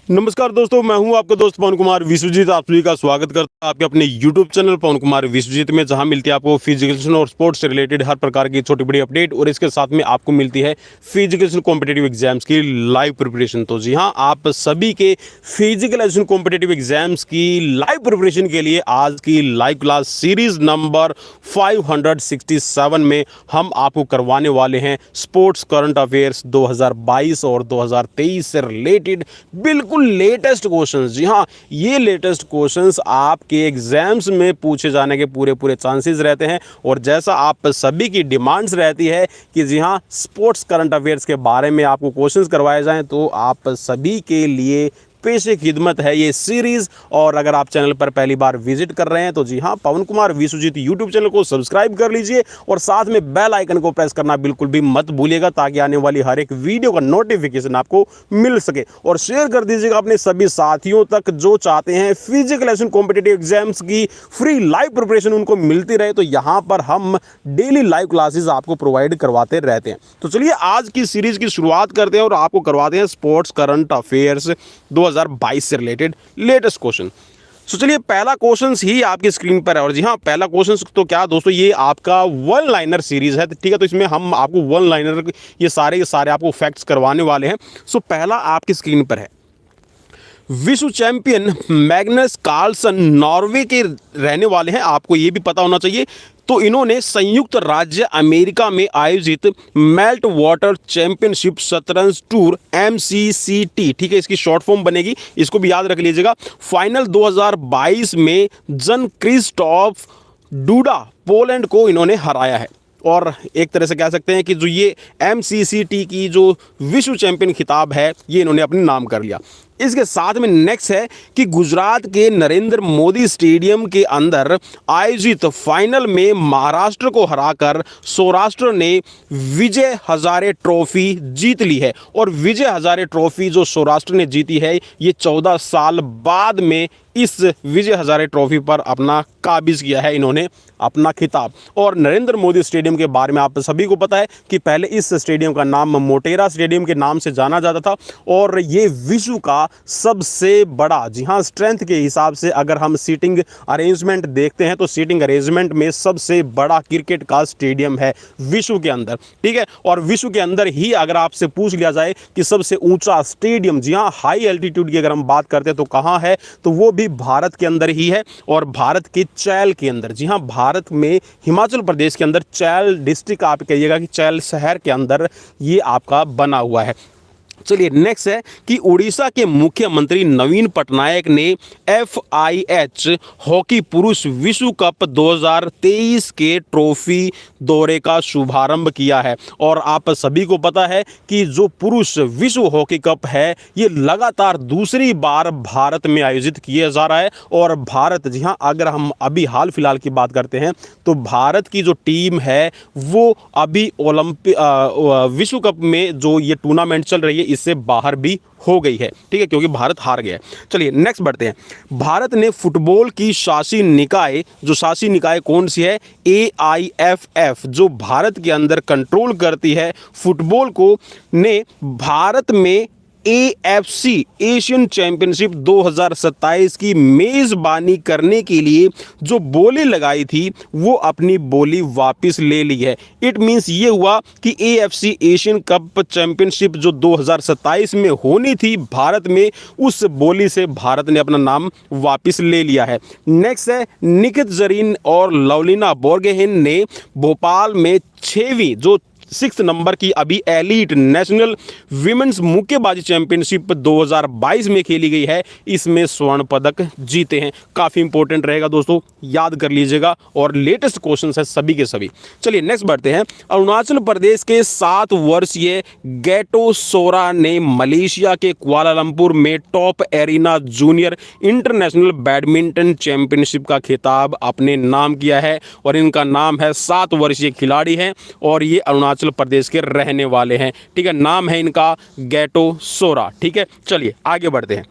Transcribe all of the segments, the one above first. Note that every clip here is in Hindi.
नमस्कार दोस्तों, मैं हूं आपका दोस्त पवन कुमार विश्वजीत। आप सभी का स्वागत करता हूं आपके अपने YouTube चैनल पवन कुमार विश्वजीत में, जहां मिलती है आपको फिजिकल और स्पोर्ट्स से रिलेटेड हर प्रकार की छोटी बड़ी अपडेट, और इसके साथ में आपको मिलती है फिजिकल कॉम्पिटेटिव एग्जाम्स की लाइव प्रिपरेशन। तो जी हां, आप सभी के फिजिकल कॉम्पिटेटिव एग्जाम्स की लाइव प्रिपरेशन के लिए आज की लाइव क्लास सीरीज नंबर 567 में हम आपको करवाने वाले हैं स्पोर्ट्स करंट अफेयर्स 2022 और 2023 से रिलेटेड बिल्कुल लेटेस्ट क्वेश्चंस। जी हाँ, ये लेटेस्ट क्वेश्चंस आपके एग्जाम्स में पूछे जाने के पूरे पूरे चांसेस रहते हैं। और जैसा आप सभी की डिमांड्स रहती है कि जी हाँ, स्पोर्ट्स करंट अफेयर्स के बारे में आपको क्वेश्चंस करवाए जाएं, तो आप सभी के लिए पेशे खिदमत है ये सीरीज। और अगर आप चैनल पर पहली बार विजिट कर रहे हैं तो जी हाँ, पवन कुमार विश्वजीत यूट्यूब चैनल को सब्सक्राइब कर लीजिए और साथ में बेल आइकन को प्रेस करना बिल्कुल भी मत भूलिएगा, ताकि आने वाली हर एक वीडियो का नोटिफिकेशन आपको मिल सके। और शेयर कर दीजिएगा अपने सभी साथियों तक जो चाहते हैं फिजिकल कॉम्पिटेटिव एग्जाम्स की फ्री लाइव प्रिपरेशन उनको मिलती रहे। तो यहाँ पर हम डेली लाइव क्लासेस आपको प्रोवाइड करवाते रहते हैं। तो चलिए आज की सीरीज की शुरुआत करते हैं और आपको करवाते हैं स्पोर्ट्स करंट अफेयर्स 2022 से रिलेटेड लेटेस्ट क्वेश्चन। तो चलिए पहला क्वेश्चन ही आपकी स्क्रीन पर है। और जी हाँ, पहला क्वेश्चन तो क्या दोस्तों, ये आपका वन लाइनर सीरीज है, ठीक है। तो इसमें हम आपको वन लाइनर ये सारे आपको फैक्ट्स करवाने वाले हैं। सो पहला आपकी स्क्रीन पर है, विश्व चैंपियन मैग्नस कार्लसन नॉर्वे के रहने वाले हैं, आपको ये भी पता होना चाहिए। तो इन्होंने संयुक्त राज्य अमेरिका में आयोजित मेल्ट वाटर चैंपियनशिप शतरंज टूर MCCT, ठीक है, इसकी शॉर्ट फॉर्म बनेगी, इसको भी याद रख लीजिएगा, फाइनल 2022 में जन क्रिस्टॉफ डूडा पोलैंड को इन्होंने हराया है। और एक तरह से कह सकते हैं कि जो ये MCCT की जो विश्व चैंपियन खिताब है, ये इन्होंने अपने नाम कर लिया। इसके साथ में नेक्स्ट है कि गुजरात के नरेंद्र मोदी स्टेडियम के अंदर आयोजित फाइनल में महाराष्ट्र को हराकर सौराष्ट्र ने विजय हजारे ट्रॉफी जीत ली है। और विजय हजारे ट्रॉफी जो सौराष्ट्र ने जीती है, ये 14 साल बाद में इस विजय हजारे ट्रॉफी पर अपना काबिज किया है इन्होंने अपना खिताब। और नरेंद्र मोदी स्टेडियम के बारे में आप सभी को पता है कि पहले इस स्टेडियम का नाम मोटेरा स्टेडियम के नाम से जाना जाता था। और ये विश्व का सबसे बड़ा, जी हाँ, स्ट्रेंथ के हिसाब से अगर हम सीटिंग अरेंजमेंट देखते हैं तो सीटिंग अरेंजमेंट में सबसे बड़ा क्रिकेट का स्टेडियम है विश्व के अंदर, ठीक है। और विश्व के अंदर ही अगर आपसे पूछ लिया जाए कि सबसे ऊंचा स्टेडियम, जी हाँ, हाई एल्टीट्यूड की अगर हम बात करते हैं तो कहाँ है, तो वो भी भारत के अंदर ही है, और भारत के चैल के अंदर। जी हाँ, भारत में हिमाचल प्रदेश के अंदर चैल डिस्ट्रिक्ट, आप कहिएगा कि चैल शहर के अंदर ये आपका बना हुआ है। चलिए नेक्स्ट है कि उड़ीसा के मुख्यमंत्री नवीन पटनायक ने FIH हॉकी पुरुष विश्व कप 2023 के ट्रॉफी दौरे का शुभारंभ किया है। और आप सभी को पता है कि जो पुरुष विश्व हॉकी कप है, ये लगातार दूसरी बार भारत में आयोजित किया जा रहा है। और भारत, जी हाँ, अगर हम अभी हाल फिलहाल की बात करते हैं तो भारत की जो टीम है वो अभी विश्व कप में जो ये टूर्नामेंट चल रही है इससे बाहर भी हो गई है, ठीक है, क्योंकि भारत हार गया है। चलिए नेक्स्ट बढ़ते हैं। भारत ने फुटबॉल की शासी निकाय, जो शासी निकाय कौन सी है, AIFF, जो भारत के अंदर कंट्रोल करती है फुटबॉल को, ने भारत में AFC एशियन चैंपियनशिप 2027 की मेज़बानी करने के लिए जो बोली लगाई थी वो अपनी बोली वापस ले ली है। इट मीन्स ये हुआ कि AFC एशियन कप चैंपियनशिप जो 2027 में होनी थी भारत में, उस बोली से भारत ने अपना नाम वापस ले लिया है। नेक्स्ट है, निखित जरीन और लवलीना बोर्गोहेन ने भोपाल में 6वीं जो 6 नंबर की अभी एलीट नेशनल विमेंस मुक्केबाजी चैंपियनशिप 2022 में खेली गई है, इसमें स्वर्ण पदक जीते हैं। काफ़ी इंपॉर्टेंट रहेगा दोस्तों, याद कर लीजिएगा, और लेटेस्ट क्वेश्चन है सभी के सभी। चलिए नेक्स्ट बढ़ते हैं। अरुणाचल प्रदेश के 7 वर्षीय गैटो सोरा ने मलेशिया के कुआलालंपुर में top arena junior international badminton championship का खिताब अपने नाम किया है। और इनका नाम है, 7 वर्षीय खिलाड़ी हैं और ये अरुणाचल प्रदेश के रहने वाले हैं, ठीक है। नाम है इनका गैटो सोरा, ठीक है। चलिए आगे बढ़ते हैं।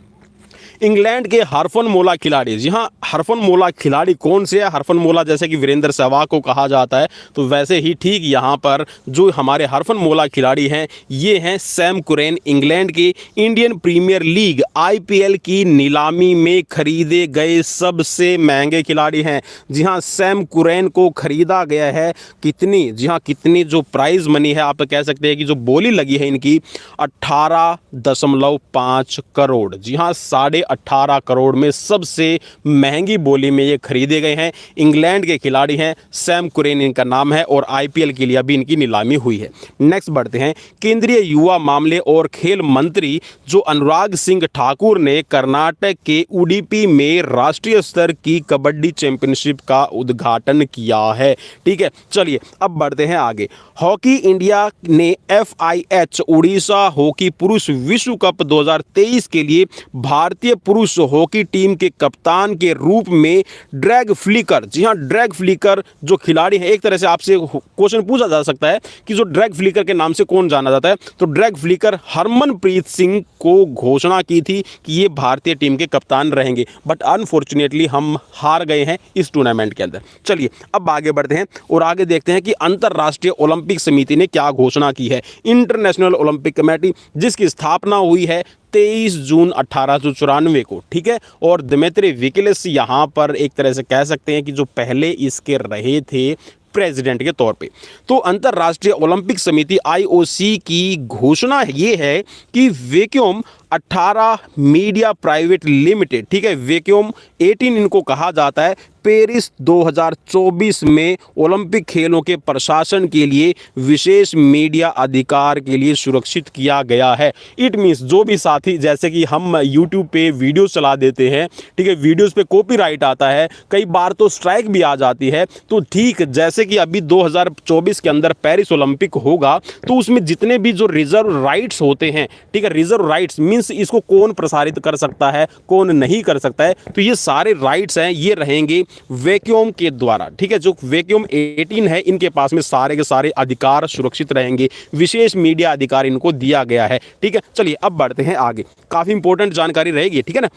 इंग्लैंड के हरफनमौला खिलाड़ी, जी हाँ, हरफनमौला खिलाड़ी कौन से है? हरफनमौला जैसे कि वीरेंद्र सहवाग को कहा जाता है, तो वैसे ही ठीक यहाँ पर जो हमारे हरफनमौला खिलाड़ी हैं ये हैं सैम कुरैन। इंग्लैंड के इंडियन प्रीमियर लीग आईपीएल की नीलामी में खरीदे गए सबसे महंगे खिलाड़ी हैं। जी हाँ, सैम कुरैन को खरीदा गया है। कितनी, जी हाँ, कितनी जो प्राइज मनी है, आप कह सकते हैं कि जो बोली लगी है इनकी 18.5 करोड़। जी हाँ, 18.5 करोड़ में सबसे महंगी बोली में ये खरीदे गए हैं। इंग्लैंड के खिलाड़ी हैं, सैम कुरैन इनका नाम है और आईपीएल के लिए अभी इनकी नीलामी हुई है। नेक्स्ट बढ़ते हैं। केंद्रीय युवा मामले और खेल मंत्री जो अनुराग सिंह ठाकुर ने कर्नाटक के उडुपी में राष्ट्रीय स्तर की कबड्डी चैंपियनशिप का उद्घाटन किया है। ठीक है, चलिए अब बढ़ते हैं आगे। हॉकी इंडिया ने FIH उड़ीसा हॉकी पुरुष विश्व कप 2023 के लिए भारतीय पुरुष हॉकी टीम के कप्तान के रूप में ड्रैग फ्लिकर, जी हाँ, ड्रैग फ्लिकर जो खिलाड़ी है, एक तरह से आपसे क्वेश्चन पूछा जा सकता है कि जो ड्रैग फ्लिकर के नाम से कौन जाना जाता है, तो ड्रैग फ्लिकर हरमनप्रीत सिंह को घोषणा की थी कि ये भारतीय टीम के कप्तान रहेंगे, बट अनफॉर्चुनेटली हम हार गए हैं इस टूर्नामेंट के अंदर। चलिए अब आगे बढ़ते हैं और आगे देखते हैं कि अंतर्राष्ट्रीय ओलंपिक समिति ने क्या घोषणा की है। इंटरनेशनल ओलंपिक कमेटी जिसकी स्थापना हुई है 23 जून 1894 को, ठीक है, और दिमित्री विकिलिस यहाँ पर एक तरह से कह सकते हैं कि जो पहले इसके रहे थे प्रेसिडेंट के तौर पे। तो अंतर्राष्ट्रीय ओलंपिक समिति IOC की घोषणा ये है कि वैक्यूम 18 मीडिया प्राइवेट लिमिटेड, ठीक है, वैक्यूम 18 इनको कहा जाता है, पेरिस 2024 में ओलंपिक खेलों के प्रशासन के लिए विशेष मीडिया अधिकार के लिए सुरक्षित किया गया है। इट मीन्स जो भी साथी, जैसे कि हम यूट्यूब पे वीडियो चला देते हैं, ठीक है, वीडियोस पे कॉपीराइट आता है, कई बार तो स्ट्राइक भी आ जाती है, तो ठीक जैसे कि अभी 2024 के अंदर पेरिस ओलंपिक होगा, तो उसमें जितने भी जो रिजर्व राइट्स होते हैं, ठीक है, रिजर्व राइट्स मीन्स इसको कौन प्रसारित कर सकता है, कौन नहीं कर सकता है, तो ये सारे राइट्स हैं, ये रहेंगे वैक्यूम के द्वारा। ठीक है, जो वैक्यूम 18 है इनके पास में सारे के सारे अधिकार सुरक्षित रहेंगे, विशेष मीडिया अधिकार इनको दिया गया है। ठीक है, चलिए अब बढ़ते हैं आगे, काफी इंपॉर्टेंट जानकारी रहेगी, ठीक है ना।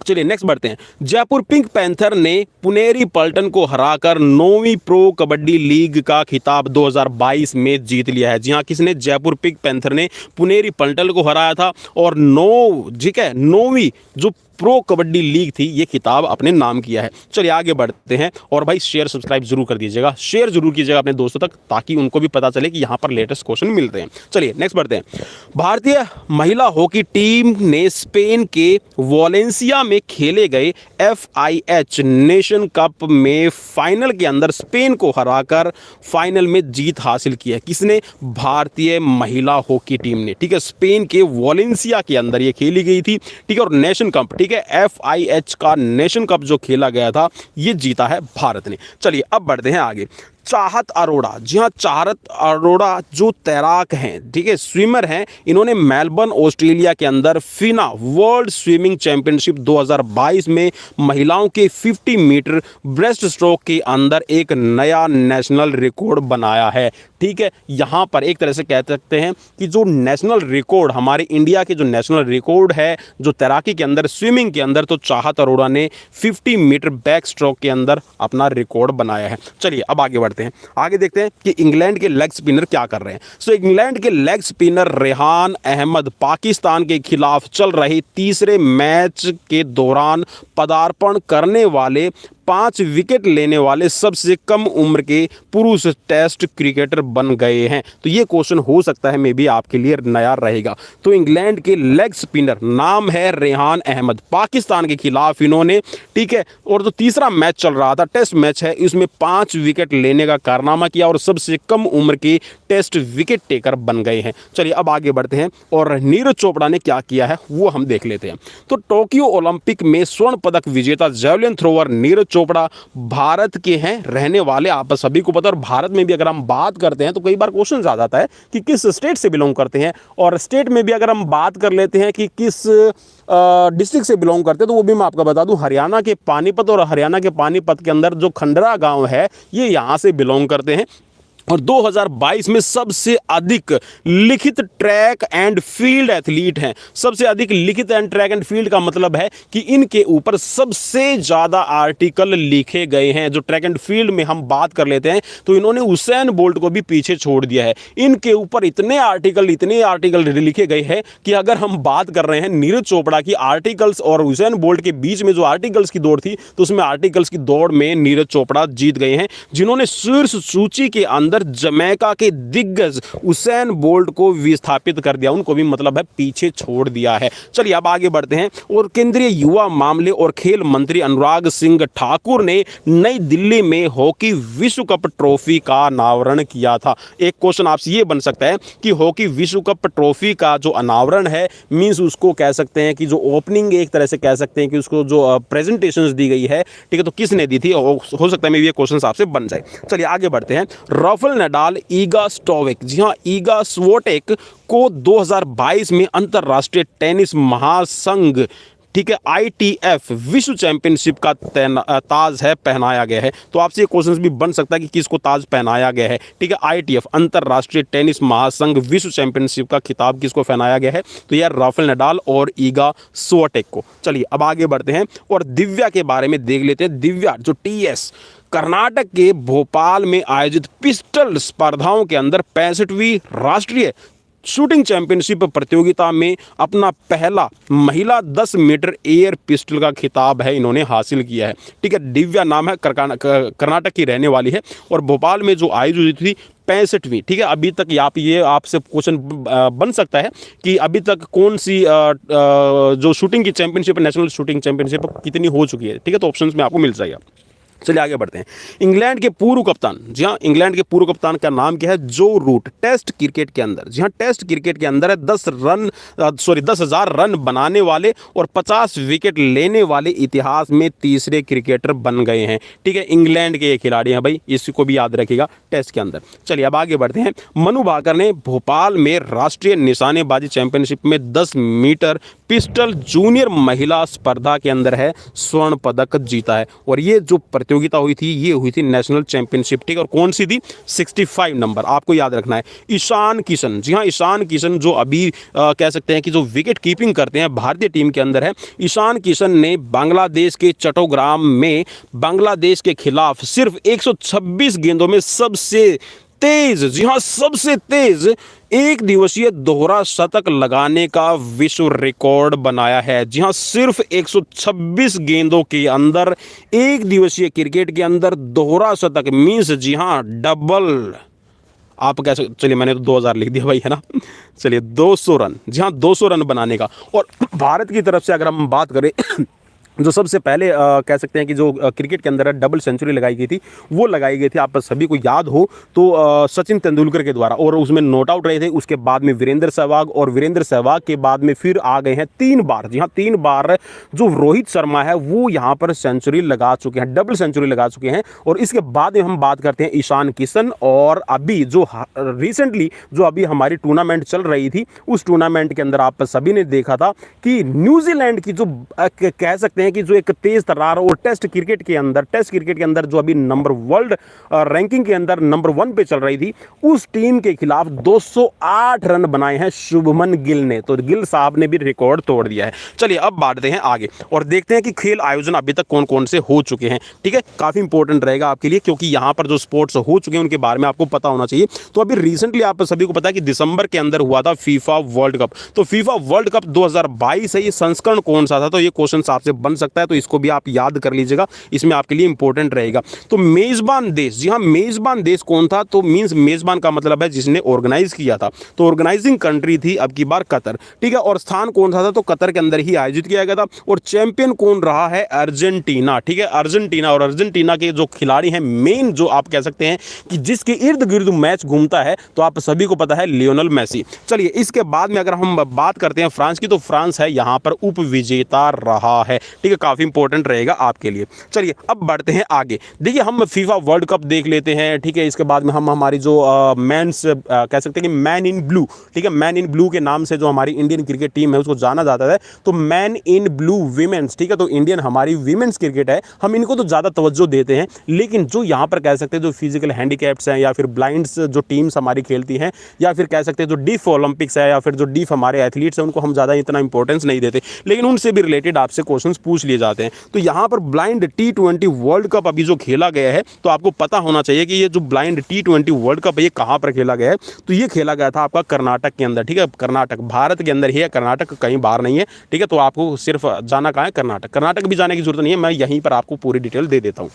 चलिए नेक्स्ट बढ़ते हैं। जयपुर पिंक पैंथर ने पुनेरी पल्टन को हराकर 9वीं प्रो कबड्डी लीग का खिताब 2022 में जीत लिया है। जी हाँ, किसने? जयपुर पिंक पैंथर ने पुनेरी पल्टन को हराया था और 9वीं जो प्रो कबड्डी लीग थी ये खिताब अपने नाम किया है। चलिए आगे बढ़ते हैं और भाई शेयर सब्सक्राइब जरूर कर दीजिएगा, शेयर जरूर कीजिएगा अपने दोस्तों तक, ताकि उनको भी पता चले कि यहाँ पर लेटेस्ट क्वेश्चन मिलते हैं। चलिए नेक्स्ट बढ़ते हैं। भारतीय महिला हॉकी टीम ने स्पेन के वोलेंसिया में खेले गए FIH नेशन कप में फाइनल के अंदर स्पेन को हराकर फाइनल में जीत हासिल की है। किसने? भारतीय महिला हॉकी टीम ने। ठीक है, स्पेन के वोलेंसिया के अंदर ये खेली गई थी, ठीक है, और नेशन कप, ठीक है, FIH का नेशन कप जो खेला गया था ये जीता है भारत ने। चलिए अब बढ़ते हैं आगे। चाहत अरोड़ा, जी हाँ, चाहत अरोड़ा जो तैराक हैं, ठीक है, स्विमर हैं, इन्होंने मेलबर्न ऑस्ट्रेलिया के अंदर फिना वर्ल्ड स्विमिंग चैंपियनशिप 2022 में महिलाओं के 50 मीटर ब्रेस्ट स्ट्रोक के अंदर एक नया नेशनल रिकॉर्ड बनाया है। ठीक है, यहाँ पर एक तरह से कह सकते हैं कि जो नेशनल रिकॉर्ड हमारे इंडिया के जो नेशनल रिकॉर्ड है जो तैराकी के अंदर, स्विमिंग के अंदर, तो चाहत अरोड़ा ने 50 मीटर बैक स्ट्रोक के अंदर अपना रिकॉर्ड बनाया है। चलिए अब आगे बढ़ते हैं, आगे देखते हैं कि इंग्लैंड के लेग स्पिनर क्या कर रहे हैं। सो इंग्लैंड के लेग स्पिनर रेहान अहमद पाकिस्तान के खिलाफ चल रहे तीसरे मैच के दौरान पदार्पण करने वाले 5 विकेट लेने वाले सबसे कम उम्र के पुरुष टेस्ट क्रिकेटर बन गए हैं। तो ये क्वेश्चन हो सकता है मे बी आपके लिए नया रहेगा। तो इंग्लैंड के लेग स्पिनर नाम है रेहान अहमद, पाकिस्तान के खिलाफ इन्होंने, ठीक है, और जो तीसरा मैच चल रहा था, टेस्ट मैच है, इसमें 5 विकेट लेने का कारनामा किया और सबसे कम उम्र के टेस्ट विकेट टेकर बन गए हैं। चलिए अब आगे बढ़ते हैं और नीरज चोपड़ा ने क्या किया है वो हम देख लेते हैं। तो टोक्यो ओलंपिक में स्वर्ण पदक विजेता जेवलिन थ्रोवर नीरज चोपड़ा भारत के हैं, रहने वाले, आप सभी को पता है। और भारत में भी अगर हम बात करते हैं तो कई बार क्वेश्चन आ जाता है कि किस स्टेट से बिलोंग करते हैं, और स्टेट में भी अगर हम बात कर लेते हैं कि किस डिस्ट्रिक्ट से बिलोंग करते हैं, तो वो भी मैं आपको बता दूं, हरियाणा के पानीपत, और हरियाणा के पानीपत के अंदर जो खंडरा गांव है ये यहाँ से बिलोंग करते हैं। और 2022 में सबसे अधिक लिखित ट्रैक एंड फील्ड एथलीट हैं। सबसे अधिक लिखित एंड ट्रैक एंड फील्ड का मतलब है कि इनके ऊपर सबसे ज़्यादा आर्टिकल लिखे गए हैं। जो ट्रैक एंड फील्ड में हम बात कर लेते हैं तो इन्होंने हुसैन बोल्ट को भी पीछे छोड़ दिया है। इनके ऊपर इतने आर्टिकल लिखे गए हैं कि अगर हम बात कर रहे हैं नीरज चोपड़ा की आर्टिकल्स और हुसैन बोल्ट के बीच में जो आर्टिकल्स की दौड़ थी, तो उसमें आर्टिकल्स की दौड़ में नीरज चोपड़ा जीत गए हैं, जिन्होंने शीर्ष सूची के अंदर जमैका के दिग्गज हुसैन बोल्ट को विस्थापित कर दिया। उनको भी मतलब है पीछे छोड़ दिया है। चलिए अब आगे बढ़ते हैं। और केंद्रीय युवा मामले और खेल मंत्री अनुराग सिंह ठाकुर ने नई दिल्ली में हॉकी विश्व कप ट्रॉफी का अनावरण किया था। एक क्वेश्चन आपसे ये बन सकता है कि हॉकी विश्व कप ट्रॉफी का जो अनावरण है, मींस उसको कह सकते हैं कि जो ओपनिंग, एक तरह से कह सकते हैं कि उसको जो प्रेजेंटेशंस दी गई है, ठीक है, तो किसने दी थी? हो सकता है ये क्वेश्चन आपसे बन जाए। चलिए आगे बढ़ते हैं। राफेल नडाल, ईगा स्वीटेक, जी हाँ, ईगा स्वीटेक को 2022 में अंतरराष्ट्रीय टेनिस महासंघ, ठीक है, ITF विश्व चैंपियनशिप का ताज है पहनाया गया है। तो आपसे ये क्वेश्चन भी बन सकता है कि किसको ताज पहनाया गया है, ठीक है। ITF अंतरराष्ट्रीय टेनिस महासंघ विश्व चैंपियनशिप का खिताब किसको पहनाया गया है? तो यार राफेल नडाल और ईगा स्वीटेक को। चलिए अब आगे बढ़ते हैं और दिव्या के बारे में देख लेते हैं। दिव्या जो TS कर्नाटक के भोपाल में आयोजित पिस्टल स्पर्धाओं के अंदर 65वीं राष्ट्रीय शूटिंग चैंपियनशिप प्रतियोगिता में अपना पहला महिला 10 मीटर एयर पिस्टल का खिताब है इन्होंने हासिल किया है, ठीक है। दिव्या नाम है, कर्नाटक की रहने वाली है और भोपाल में जो आयोजित थी 65वीं, ठीक है। अभी तक ये आपसे क्वेश्चन बन सकता है कि अभी तक कौन सी जो शूटिंग की चैंपियनशिप, नेशनल शूटिंग चैंपियनशिप कितनी हो चुकी है, ठीक है, तो ऑप्शंस में आपको मिल जाएगा। चलिए आगे बढ़ते हैं। इंग्लैंड के पूर्व कप्तान, जी हाँ, इंग्लैंड के पूर्व कप्तान का नाम क्या है? जो रूट। टेस्ट क्रिकेट के अंदर, जी हाँ, टेस्ट क्रिकेट के अंदर है 10,000 रन बनाने वाले और 50 विकेट लेने वाले इतिहास में तीसरे क्रिकेटर बन गए हैं, ठीक है। इंग्लैंड के ये खिलाड़ी हैं भाई, इसको भी याद रखिएगा टेस्ट के अंदर। चलिए अब आगे बढ़ते हैं। मनु भाकर ने भोपाल में राष्ट्रीय निशानेबाजी चैंपियनशिप में 10 मीटर पिस्टल जूनियर महिला स्पर्धा के अंदर है स्वर्ण पदक जीता है। और ये जो प्रतियोगिता हुई थी, ये हुई थी नेशनल चैंपियनशिप, ठीक है। और कौन सी थी? 65 नंबर, आपको याद रखना है। ईशान किशन, जी हाँ, ईशान किशन जो अभी कह सकते हैं कि जो विकेट कीपिंग करते हैं भारतीय टीम के अंदर है। ईशान किशन ने बांग्लादेश के चट्टोग्राम में बांग्लादेश के खिलाफ सिर्फ 126 गेंदों में सबसे तेज, जी हाँ, सबसे तेज एक दिवसीय दोहरा शतक लगाने का विश्व रिकॉर्ड बनाया है। जी हाँ, सिर्फ 126 गेंदों के अंदर एक दिवसीय क्रिकेट के अंदर दोहरा शतक, मीन्स जी हाँ डबल। आप कैसे, चलिए मैंने तो 2000 लिख दिया भाई, है ना। चलिए 200 रन, जी हाँ 200 रन बनाने का। और भारत की तरफ से अगर हम बात करें जो सबसे पहले कह सकते हैं कि जो क्रिकेट के अंदर डबल सेंचुरी लगाई गई थी, वो लगाई गई थी, आप सभी को याद हो तो सचिन तेंदुलकर के द्वारा, और उसमें नॉट आउट रहे थे। उसके बाद में वीरेंद्र सहवाग, और वीरेंद्र सहवाग के बाद में फिर आ गए हैं 3 बार, जी हाँ 3 बार जो रोहित शर्मा है वो यहाँ पर सेंचुरी लगा चुके हैं, डबल सेंचुरी लगा चुके हैं। और इसके बाद में हम बात करते हैं ईशान किशन, और अभी जो रिसेंटली जो अभी हमारी टूर्नामेंट चल रही थी, उस टूर्नामेंट के अंदर आप सभी ने देखा था कि न्यूजीलैंड की जो कह सकते हैं कि जो एक तेज तर्रार और टेस्ट क्रिकेट के अंदर जो अभी वर्ल्ड रैंकिंग के अंदर नंबर 1 पे चल रही थी, उस टीम के खिलाफ 208 रन बनाए हैं शुभमन गिल ने। तो गिल साहब ने भी रिकॉर्ड तोड़ दिया है। चलिए अब बढ़ते हैं आगे और देखते हैं कि खेल आयोजन अभी तक कौन कौन से हो चुके हैं, ठीक है। काफी इंपॉर्टेंट रहेगा आपके लिए, क्योंकि यहां पर जो स्पोर्ट्स हो चुके हैं उनके बारे में आपको पता होना चाहिए। तो अभी रिसेंटली आप सभी को पता है कि दिसंबर के अंदर हुआ था फीफा वर्ल्ड कप। तो फीफा वर्ल्ड कप 2022 है, ये संस्करण कौन सा था? तो ये क्वेश्चन आपसे बन सकता है, तो इसको भी आप याद कर लीजिएगा, इसमें आपके लिए इंपॉर्टेंट रहेगा। तो मेजबान देश, जी हां, मेजबान देश कौन था? तो मींस मेजबान का मतलब है जिसने ऑर्गेनाइज किया था, तो ऑर्गेनाइजिंग कंट्री थी अब की बार कतर, ठीक है। और स्थान कौन सा था? तो कतर के अंदर ही आयोजित किया गया था। और चैंपियन कौन रहा है? अर्जेंटीना, ठीक है, अर्जेंटीना। और अर्जेंटीना के जो खिलाड़ी हैं मेन, जो आप कह सकते हैं कि जिसके इर्द गिर्द मैच घूमता है, तो आप सभी को पता है लियोनेल मेसी। चलिए इसके बाद में अगर हम बात करते हैं फ्रांस की, तो फ्रांस है यहां पर उप विजेता रहा है, ठीक है, काफ़ी इंपॉर्टेंट रहेगा आपके लिए। चलिए अब बढ़ते हैं आगे। देखिए हम फीफा वर्ल्ड कप देख लेते हैं, ठीक है। इसके बाद में हम हमारी जो मेंस कह सकते हैं कि मैन इन ब्लू, ठीक है, मैन इन ब्लू के नाम से जो हमारी इंडियन क्रिकेट टीम है उसको जाना जाता है, तो मैन इन ब्लू वीमेंस, ठीक है, तो इंडियन हमारी वीमेंस क्रिकेट है, हम इनको तो ज़्यादा तवज्जो देते हैं। लेकिन जो यहाँ पर कह सकते हैं जो फिजिकल हैंडीकैप्स हैं या फिर ब्लाइंड्स जो टीम्स हमारी खेलती हैं, या फिर कह सकते हैं जो डीफ ओलंपिक्स है या फिर जो डीफ हमारे एथलीट्स हैं, उनको हम ज़्यादा इतना इंपॉर्टेंस नहीं देते, लेकिन उनसे भी रिलेटेड आपसे क्वेश्चंस पूछ लिए जाते हैं। तो यहाँ पर ब्लाइंड T20 वर्ल्ड कप अभी जो खेला गया है, तो आपको पता होना चाहिए कि ये जो ब्लाइंड T20 वर्ल्ड कप है ये कहाँ पर खेला गया है। तो ये खेला गया था आपका कर्नाटक के अंदर, ठीक है, कर्नाटक भारत के अंदर ही है, कर्नाटक कहीं बाहर नहीं है, ठीक है। तो आपको सिर्फ जाना कहाँ है, कर्नाटक। कर्नाटक भी जाने की जरूरत नहीं है, मैं यहीं पर आपको पूरी डिटेल दे देता हूँ।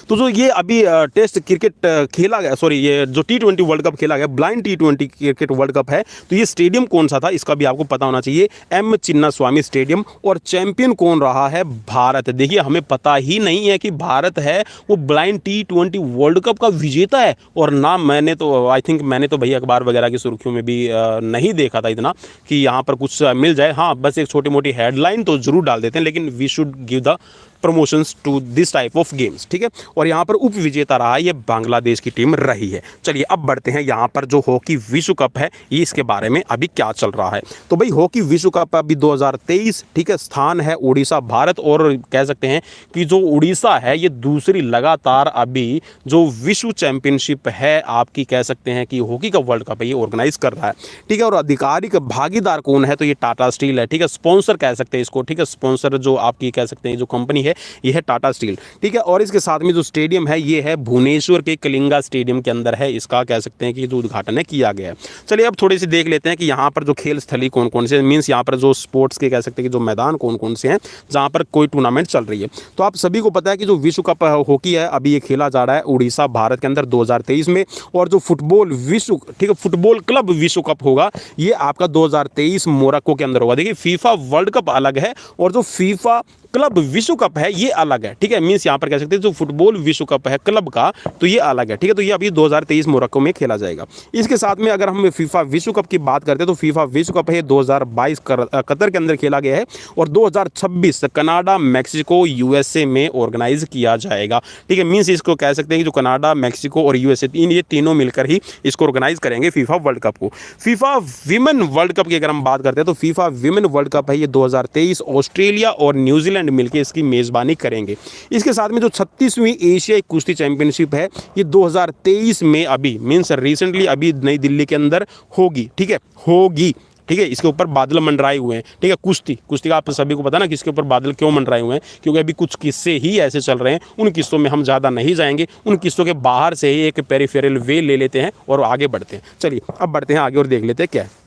तो जो ये अभी टेस्ट क्रिकेट खेला गया, सॉरी ये जो T20 वर्ल्ड कप खेला गया, blind T20 cricket world cup है, तो ये स्टेडियम कौन सा था इसका भी आपको पता होना चाहिए, M चिन्नास्वामी स्टेडियम। और चैंपियन कौन रहा है, भारत। देखिए हमें पता ही नहीं है कि भारत है वो ब्लाइंड T20 वर्ल्ड कप का विजेता है, और ना मैंने तो आई थिंक मैंने तो भैया अखबार वगैरह की सुर्खियों में भी नहीं देखा था इतना कि यहाँ पर कुछ मिल जाए। हाँ बस एक छोटी मोटी हेडलाइन तो जरूर डाल देते हैं, लेकिन we should give the promotions to this type of games, ठीक है। और यहाँ पर उप विजेता रहा है ये बांग्लादेश की टीम रही है। चलिए अब बढ़ते हैं यहाँ पर जो हॉकी विश्व कप है, ये इसके बारे में अभी क्या चल रहा है। तो भाई हॉकी विश्व कप अभी 2023, ठीक है, स्थान है उड़ीसा भारत, और कह सकते हैं कि जो उड़ीसा है ये दूसरी लगातार अभी जो विश्व चैंपियनशिप है आपकी, कह सकते हैं कि हॉकी का वर्ल्ड कप है, ये ऑर्गेनाइज कर रहा है, ठीक है। और आधिकारिक भागीदार कौन है, तो ये टाटा स्टील है, ठीक है, स्पॉन्सर कह सकते हैं इसको, ठीक है, स्पॉन्सर जो आपकी कह सकते हैं जो कंपनी है ये है टाटा स्टील, ठीक है। और इसके साथ में जो स्टेडियम है ये है भुवनेश्वर के कलिंगा स्टेडियम के अंदर है, इसका कह सकते हैं कि जो उद्घाटन है किया गया है। चलिए अब थोड़ी सी देख लेते हैं कि यहाँ पर जो खेल स्थली कौन कौन से, मीन्स यहाँ पर जो स्पोर्ट्स के कह सकते हैं कि जो मैदान कौन कौन से हैं जहाँ पर कोई टूर्नामेंट चल रही है। तो आप सभी को पता है कि जो विश्व कप हॉकी है अभी ये खेला जा रहा है उड़ीसा भारत के अंदर 2023 में। और जो फुटबॉल विश्व, ठीक है, फुटबॉल क्लब विश्व कप होगा ये आपका 2023 मोरक्को के अंदर होगा। देखिए फीफा वर्ल्ड कप अलग है और जो फीफा क्लब विश्व कप है ये अलग है, ठीक है। मींस यहाँ पर कह सकते हैं जो फुटबॉल विश्व कप है क्लब का, तो ये अलग है, ठीक है। तो ये अभी 2023 मोरक्को में खेला जाएगा। इसके साथ में अगर हम फीफा विश्व कप की बात करते हैं तो फीफा विश्व कप है 2022 कतर के अंदर खेला गया है, और 2026 कनाडा मैक्सिको यूएसए में ऑर्गेनाइज किया जाएगा, ठीक है। मींस इसको कह सकते हैं कि जो कनाडा मैक्सिको और यूएसए ये तीनों मिलकर ही इसको ऑर्गेनाइज करेंगे फीफा वर्ल्ड कप को। फीफा विमेन वर्ल्ड कप की अगर हम बात करते हैं तो फीफा विमेन वर्ल्ड कप है ये 2023 ऑस्ट्रेलिया और न्यूजीलैंड मिलकर इसकी मेजबानी करेंगे। इसके साथ में जो 36वीं एशियाई कुश्ती चैंपियनशिप है ये 2023 में अभी मींस रिसेंटली अभी नई दिल्ली के अंदर होगी, ठीक है, होगी, ठीक है। इसके ऊपर बादल मंडराए हुए हैं, ठीक है। कुश्ती का आप सभी को पता ना कि इसके ऊपर बादल क्यों मंडराए हुए हैं, क्योंकि अभी कुछ किस्से ही ऐसे चल रहे हैं। उन किस्सों में हम ज़्यादा नहीं जाएंगे, उन किस्सों के बाहर से ही एक पेरिफेरल वे ले लेते हैं और आगे बढ़ते हैं। चलिए अब बढ़ते हैं आगे और देख लेते हैं क्या है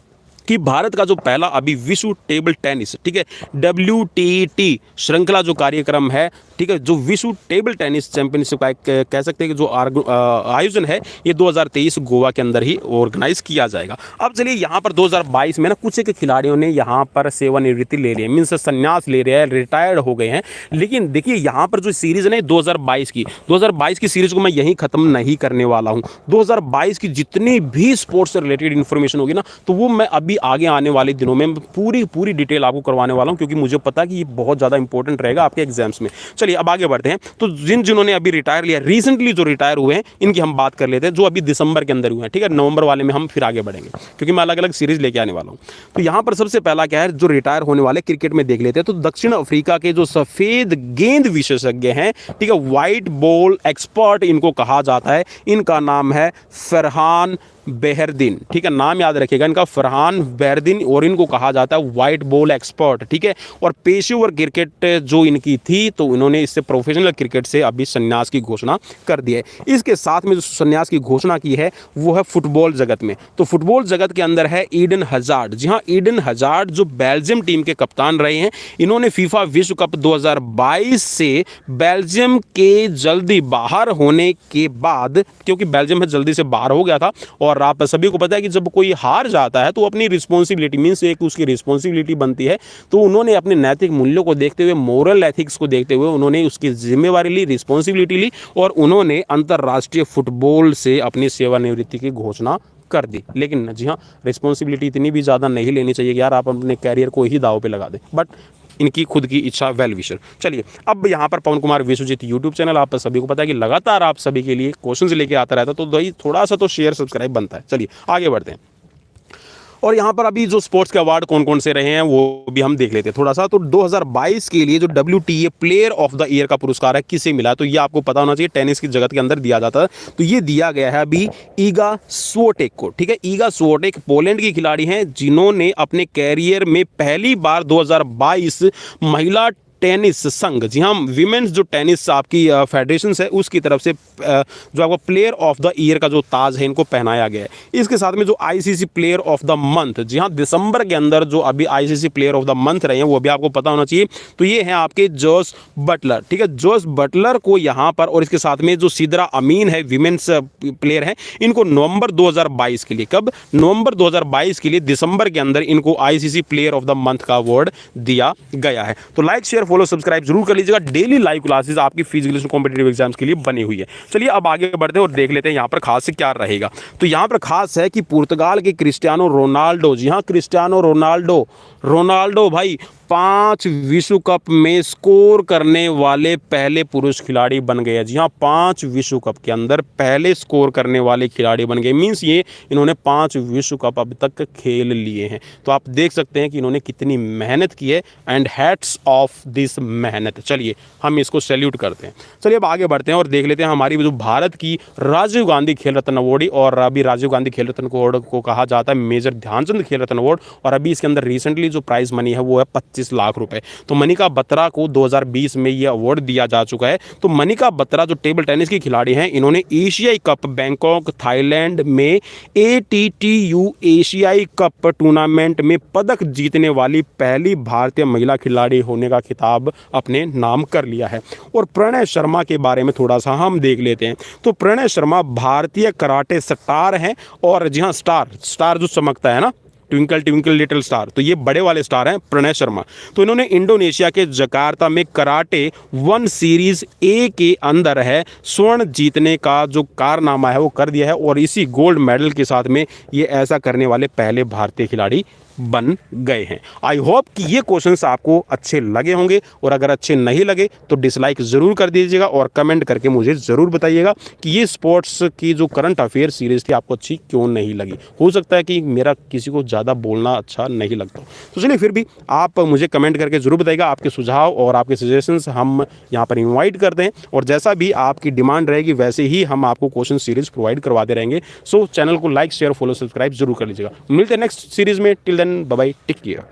कि भारत का जो पहला अभी विश्व टेबल टेनिस, ठीक है, WTT श्रृंखला जो कार्यक्रम है, ठीक है, जो विश्व टेबल टेनिस चैंपियनशिप का कह सकते हैं कि जो आयोजन है ये 2023 गोवा के अंदर ही ऑर्गेनाइज किया जाएगा। अब चलिए यहाँ पर 2022 में ना कुछ एक खिलाड़ियों ने यहाँ पर सेवानिवृत्ति ले ली है, मीन्स संन्यास ले रहे हैं, रिटायर्ड हो गए हैं। लेकिन देखिए यहाँ पर जो सीरीज है 2022 की सीरीज को मैं यहीं खत्म नहीं करने वाला हूँ। 2022 की जितनी भी स्पोर्ट्स से रिलेटेड इन्फॉर्मेशन होगी ना, तो वो मैं अभी आगे आने वाले दिनों में पूरी डिटेल आपको करवाने वाला हूँ, क्योंकि मुझे पता है कि ये बहुत ज़्यादा इंपॉर्टेंट रहेगा आपके एग्जाम्स में। चलिए अब आगे बढ़ते हैं। तो जिन्होंने अभी रिटायर लिया, रिसेंटली जो रिटायर हुए हैं इनकी हम बात कर लेते हैं, जो अभी दिसंबर के अंदर हुए हैं, ठीक है। नवंबर वाले में हम फिर आगे बढ़ेंगे, क्योंकि मैं अलग अलग सीरीज लेके आने वाला हूँ। तो यहाँ पर सबसे पहला क्या है, जो रिटायर होने वाले क्रिकेट में देख लेते हैं। तो दक्षिण अफ्रीका के जो सफेद गेंद विशेषज्ञ हैं, ठीक है, व्हाइट बॉल एक्सपर्ट इनको कहा जाता है, इनका नाम है फरहान बेहरदीन, ठीक है, नाम याद रखिएगा इनका, फरहान बेहरदीन, और इनको कहा जाता है व्हाइट बॉल एक्सपर्ट, ठीक है। और पेशेवर क्रिकेट जो इनकी थी, तो इन्होंने इससे प्रोफेशनल क्रिकेट से अभी संन्यास की घोषणा कर दी है। इसके साथ में जो संन्यास की घोषणा की है वो है फुटबॉल जगत में। तो फुटबॉल जगत के अंदर है ईडन हजार्ड। जी हाँ, ईडन हजार्ड जो बेल्जियम टीम के कप्तान रहे हैं, इन्होंने फीफा विश्व कप 2022 से बेल्जियम के जल्दी बाहर होने के बाद, क्योंकि बेल्जियम में जल्दी से बाहर हो गया था, और आप सभी को पता है कि जब कोई हार जाता है तो अपनी रिस्पॉन्सिबिलिटी मीन्स एक उसकी रिस्पॉन्सिबिलिटी बनती है, तो उन्होंने अपने नैतिक मूल्यों को देखते हुए, मोरल एथिक्स को देखते हुए उन्होंने उसकी जिम्मेवारी ली, रिस्पॉन्सिबिलिटी ली, और उन्होंने अंतर्राष्ट्रीय फुटबॉल से अपनी सेवानिवृत्ति की घोषणा कर दी। लेकिन जी हाँ, रिस्पॉन्सिबिलिटी इतनी भी ज़्यादा नहीं लेनी चाहिए कि यार आप अपने कैरियर को ही दाव पे लगा दें, बट इनकी खुद की इच्छा, वेल विशर। चलिए अब यहाँ पर पवन कुमार विश्वजीत यूट्यूब चैनल आप सभी को पता है कि लगातार आप सभी के लिए क्वेश्चंस लेके आता रहता है, तो भाई थोड़ा सा तो शेयर सब्सक्राइब बनता है। चलिए आगे बढ़ते हैं। और यहाँ पर अभी जो स्पोर्ट्स के अवार्ड कौन कौन से रहे हैं वो भी हम देख लेते हैं थोड़ा सा। तो 2022 के लिए जो WTA player of the year का पुरस्कार है किसे मिला, तो ये आपको पता होना चाहिए, टेनिस की जगत के अंदर दिया जाता है। तो ये दिया गया है अभी ईगा स्विएटेक को, ठीक है। ईगा स्विएटेक पोलैंड की खिलाड़ी हैं जिन्होंने अपने कैरियर में पहली बार 2022 महिला टेनिस संघ, जी हाँ, विमेंस जो टेनिस आपकी फेडरेशन है उसकी तरफ से जो आपको प्लेयर ऑफ द ईयर का जो ताज है इनको पहनाया गया है। इसके साथ में जो ICC player of the month, जी हाँ, दिसंबर के अंदर जो अभी ICC player of the month रहे हैं वो भी आपको पता होना चाहिए। तो ये हैं आपके जोस बटलर, ठीक है। जोस बटलर को यहाँ पर, और इसके साथ में जो सिद्रा अमीन है विमेंस प्लेयर है, इनको नवंबर 2022 के लिए, कब, नवंबर 2022 के लिए दिसंबर के अंदर इनको ICC player of the month का अवार्ड दिया गया है। तो लाइक शेयर फॉलो सब्सक्राइब जरूर कर लीजिएगा। डेली लाइव क्लासेस आपकी फिजिकल कॉम्पिटिटिव एग्जाम्स के लिए बनी हुई है। चलिए अब आगे बढ़ते हैं और देख लेते हैं यहाँ पर खास क्या रहेगा। तो यहाँ पर खास है कि पुर्तगाल के क्रिस्टियानो रोनाल्डो, जी हाँ, क्रिस्टियानो रोनाल्डो भाई 5 विश्व कप में स्कोर करने वाले पहले पुरुष खिलाड़ी बन गए। जी हाँ, 5 विश्व कप के अंदर पहले स्कोर करने वाले खिलाड़ी बन गए। मीन्स ये इन्होंने 5 विश्व कप अब तक खेल लिए हैं। तो आप देख सकते हैं कि इन्होंने कितनी मेहनत की है, एंड हैट्स ऑफ दिस मेहनत। चलिए हम इसको सैल्यूट करते हैं। चलिए अब आगे बढ़ते हैं और देख लेते हैं हमारी जो भारत की राजीव गांधी खेल रत्न अवार्ड, और अभी राजीव गांधी खेल रत्न अवार्ड को कहा जाता है मेजर ध्यानचंद खेल रत्न अवार्ड, और अभी इसके अंदर रिसेंटली जो प्राइज मनी है वो है 25 लाख रुपए। तो मनिका बत्रा को 2020 में ये अवार्ड दिया जा चुका है। तो मनिका बत्रा जो टेबल टेनिस की खिलाड़ी हैं, इन्होंने एशियाई कप बैंकॉक थाईलैंड में ATTU एशियाई कप टूर्नामेंट में पदक जीतने वाली पहली भारतीय महिला खिलाड़ी होने का खिताब अपने नाम कर लिया है। और प्रणय शर्मा के बारे में थोड़ा सा हम देख लेते हैं। तो प्रणय शर्मा भारतीय कराटे स्टार हैं, और जी हाँ, स्टार जो चमकता है ना, ट्विंकल ट्विंकल लिटिल स्टार, तो ये बड़े वाले स्टार हैं प्रणय शर्मा। तो इन्होंने इंडोनेशिया के जकार्ता में कराटे 1 सीरीज A के अंदर है स्वर्ण जीतने का जो कारनामा है वो कर दिया है, और इसी गोल्ड मेडल के साथ में ये ऐसा करने वाले पहले भारतीय खिलाड़ी बन गए हैं। आई होप कि ये क्वेश्चंस आपको अच्छे लगे होंगे, और अगर अच्छे नहीं लगे तो डिसलाइक ज़रूर कर दीजिएगा, और कमेंट करके मुझे ज़रूर बताइएगा कि ये स्पोर्ट्स की जो करंट अफेयर सीरीज़ थी आपको अच्छी क्यों नहीं लगी। हो सकता है कि मेरा किसी को ज़्यादा बोलना अच्छा नहीं लगता, तो चलिए फिर भी आप मुझे कमेंट करके ज़रूर बताइएगा। आपके सुझाव और आपके सजेशंस हम यहाँ पर इन्वाइट करते हैं, और जैसा भी आपकी डिमांड रहेगी वैसे ही हम आपको क्वेश्चन सीरीज़ प्रोवाइड करवाते रहेंगे। सो चैनल को लाइक शेयर फॉलो सब्सक्राइब जरूर कर लीजिएगा। मिलते हैं नेक्स्ट सीरीज़ में। Till then bye bye, take care.